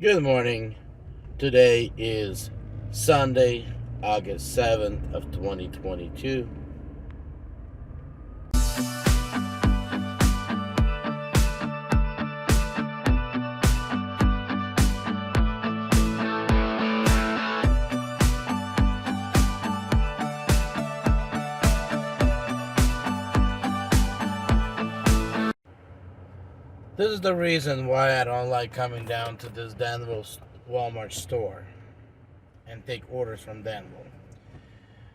Good morning. Today is Sunday, August 7th of 2022. This is the reason why I don't like coming down to this Danville Walmart store and take orders from Danville.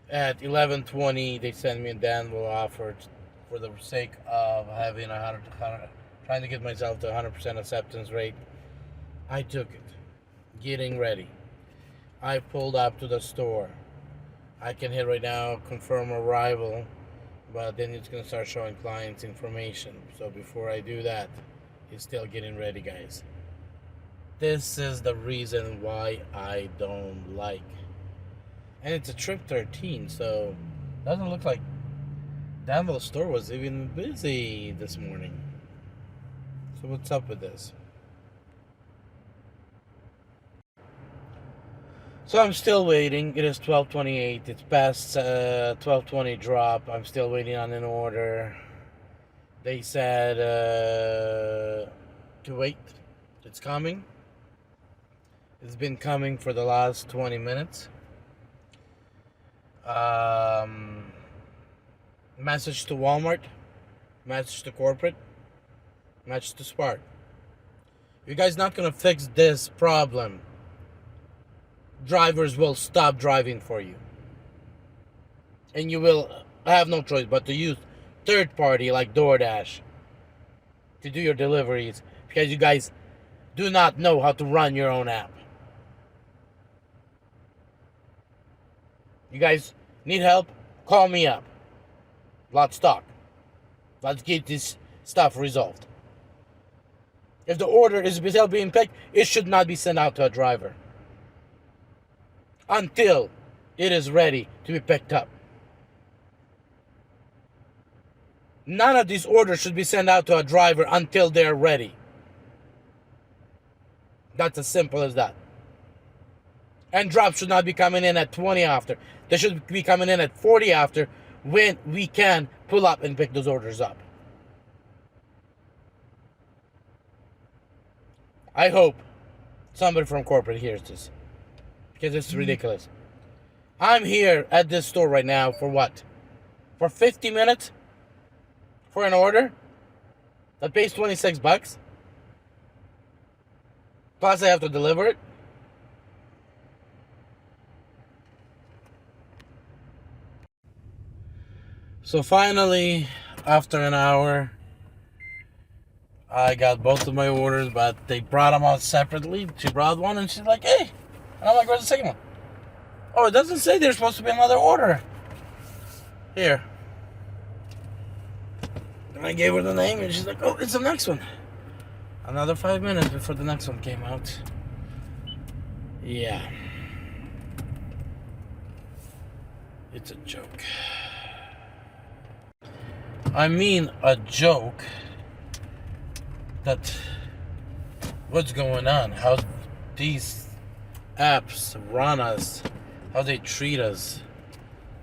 At 11:20, they sent me a Danville offer for the sake of having trying to get myself to 100% acceptance rate. I took it. Getting ready. I pulled up to the store. I can hit right now confirm arrival, but then it's gonna start showing clients information. So before I do that, it's still getting ready, guys. This is the reason why I don't like. And it's a trip 13, so doesn't look like Danville store was even busy this morning. So what's up with this? So I'm still waiting. It is 12:28. It's past 12:20 drop. I'm still waiting on an order. They said to wait. It's coming. It's been coming for the last 20 minutes. Message to Walmart. Message to corporate. Message to Spark. You guys not gonna fix this problem. Drivers will stop driving for you. And you will have no choice but to use third party like DoorDash to do your deliveries because you guys do not know how to run your own app. You guys need help? Call me up. Let's talk. Let's get this stuff resolved. If the order is still being picked, it should not be sent out to a driver until it is ready to be picked up. None of these orders should be sent out to a driver until they're ready. That's as simple as that. And drops should not be coming in at 20 after. They should be coming in at 40 after when we can pull up and pick those orders up. I hope somebody from corporate hears this, because it's ridiculous. I'm here at this store right now for what? For 50 minutes? For an order that pays $26? Plus I have to deliver it? So finally, after an hour, I got both of my orders, but they brought them out separately. She brought one and she's like, hey. And I'm like, where's the second one? Oh, it doesn't say there's supposed to be another order. Here. And I gave her the name and she's like, oh, it's the next one. Another 5 minutes before the next one came out. Yeah. It's a joke. I mean a joke that what's going on, how these apps run us, how they treat us.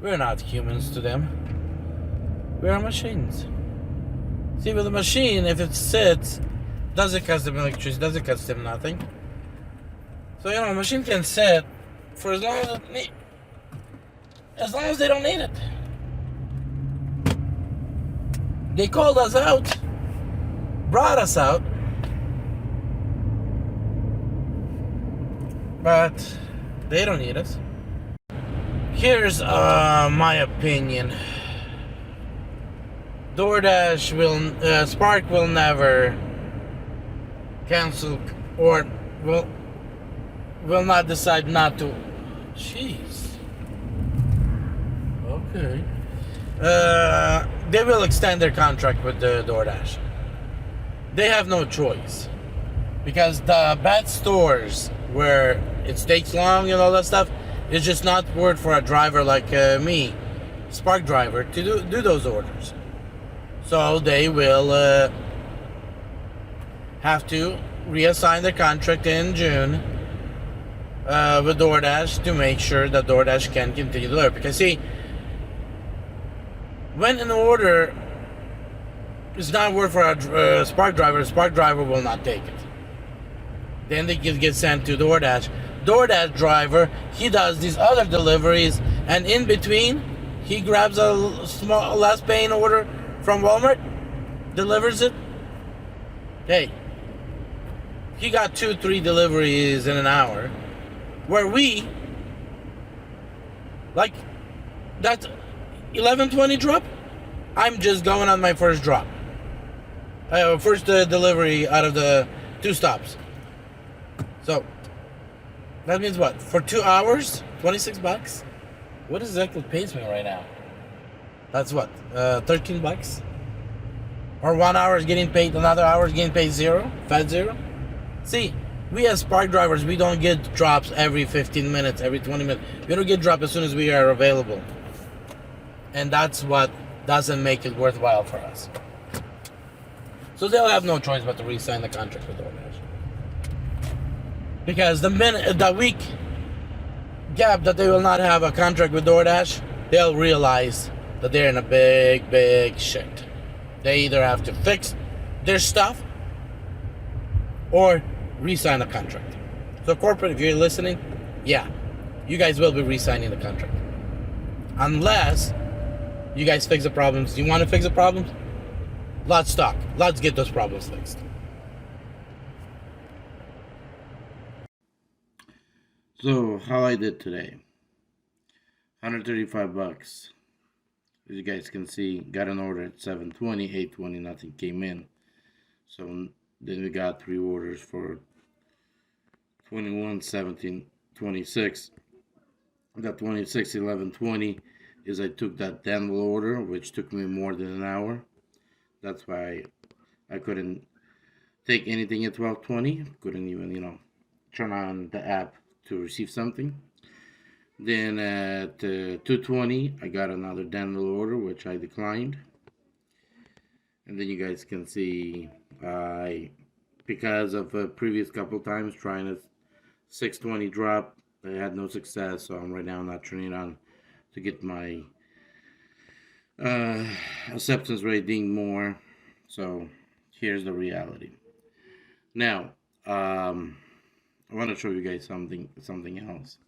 We're not humans to them. We're machines. See, with a machine, if it sits, doesn't cost them electricity, doesn't cost them nothing. So, a machine can sit for as long as they don't need it. They called us out, brought us out, but they don't need us. Here's my opinion. DoorDash Spark will never cancel or will not decide not to. Jeez. Okay. They will extend their contract with the DoorDash. They have no choice. Because the bad stores where it takes long and all that stuff, it's just not worth for a driver like me, Spark driver, to do those orders. So they will have to reassign the contract in June with DoorDash to make sure that DoorDash can continue to deliver. Because see, when an order is not worth for a Spark driver will not take it. Then they get sent to DoorDash. DoorDash driver, he does these other deliveries, and in between, he grabs a small, less paying order from Walmart, delivers it. Hey, he got 2-3 deliveries in an hour, where we, like, that 11:20 drop, I'm just going on my first drop. First delivery out of the 2 stops. So, that means what? For 2 hours, $26? What exactly pays me right now? That's what? $13? Or 1 hour is getting paid, another hour is getting paid zero? Fat zero? See, we as Spark drivers, we don't get drops every 15 minutes, every 20 minutes. We don't get dropped as soon as we are available. And that's what doesn't make it worthwhile for us. So they'll have no choice but to re-sign the contract with DoorDash. Because the week gap that they will not have a contract with DoorDash, they'll realize that they're in a big shit. They either have to fix their stuff or re-sign a contract. So corporate, if you're listening, yeah, you guys will be re-signing the contract. Unless you guys fix the problems. You want to fix the problems? Let's talk. Let's get those problems fixed. So, how I did today. $135. As you guys can see, got an order at 7:20, 8:20, nothing came in. So then we got 3 orders for 21, 17, 26. That 26, 11:20 is I took that Danville order, which took me more than an hour. That's why I couldn't take anything at 12:20. Couldn't even, turn on the app to receive something. Then at 2:20, I got another Danville order, which I declined. And then you guys can see, because of a previous couple times trying a 6:20 drop, I had no success. So I'm right now not turning it on to get my acceptance rating more. So here's the reality. Now, I want to show you guys something else.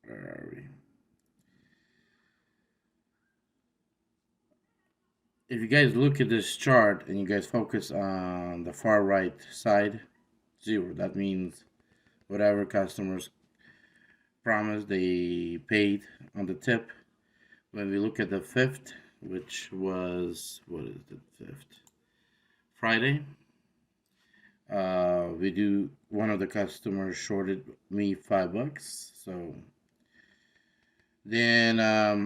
Where are we? If you guys look at this chart and you guys focus on the far right side, 0. That means whatever customers promised, they paid on the tip. When we look at the 5th, which was, what is the 5th? Friday. One of the customers shorted me $5. So then,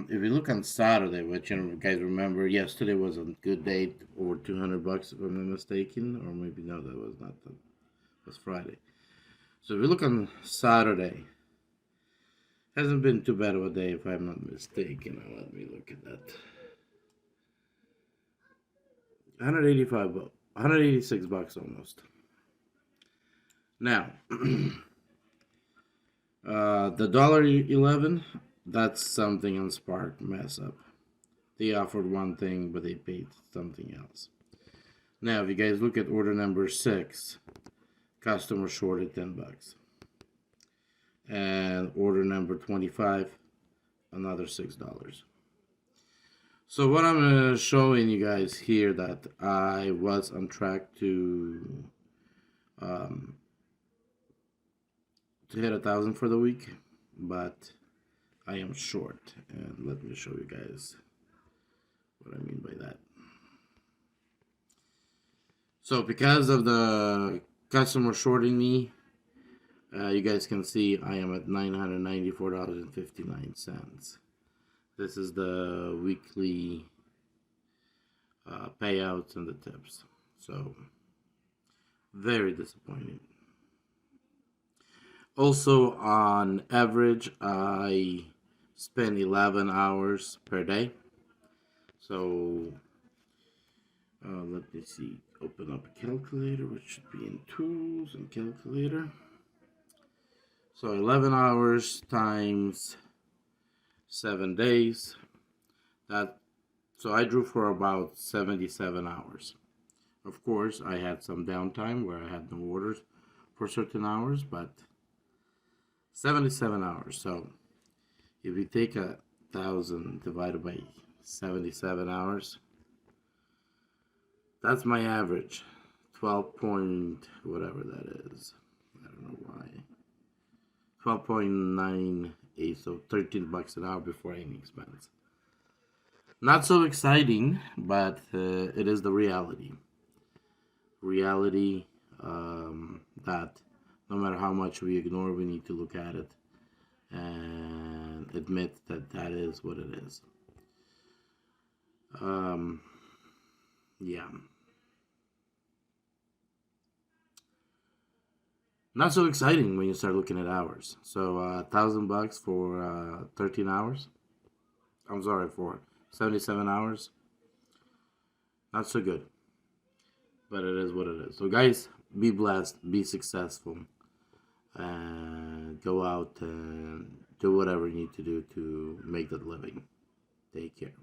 if we look on Saturday, which you guys remember, yesterday was a good day, over $200 if I'm not mistaken, or maybe no, that was not. That was Friday. So if we look on Saturday, hasn't been too bad of a day if I'm not mistaken. Now let me look at that. $185, $186 almost. Now, the $1.11, that's something on Spark mess up. They offered one thing, but they paid something else. Now, if you guys look at order number 6, customer shorted $10. And order number 25, another $6. So what I'm showing you guys here, that I was on track to hit 1,000 for the week, but I am short. And let me show you guys what I mean by that. So because of the customer shorting me, you guys can see I am at $994.59. This is the weekly payouts and the tips. So very disappointing. Also, on average, I spend 11 hours per day. So let me see. Open up a calculator, which should be in tools and calculator. So 11 hours times 7 days. So I drew for about 77 hours. Of course, I had some downtime where I had no orders for certain hours, but 77 hours. So if you take 1,000 divided by 77 hours, that's my average. 12 point whatever that is. I don't know why. 12.98, so $13 an hour before any expense. Not so exciting, but it is the reality. Reality that no matter how much we ignore, we need to look at it and admit that that is what it is. Yeah. Not so exciting when you start looking at hours. So $1,000 for 13 hours. I'm sorry, for 77 hours. Not so good, but it is what it is. So guys, be blessed, be successful, and go out and do whatever you need to do to make that living. Take care.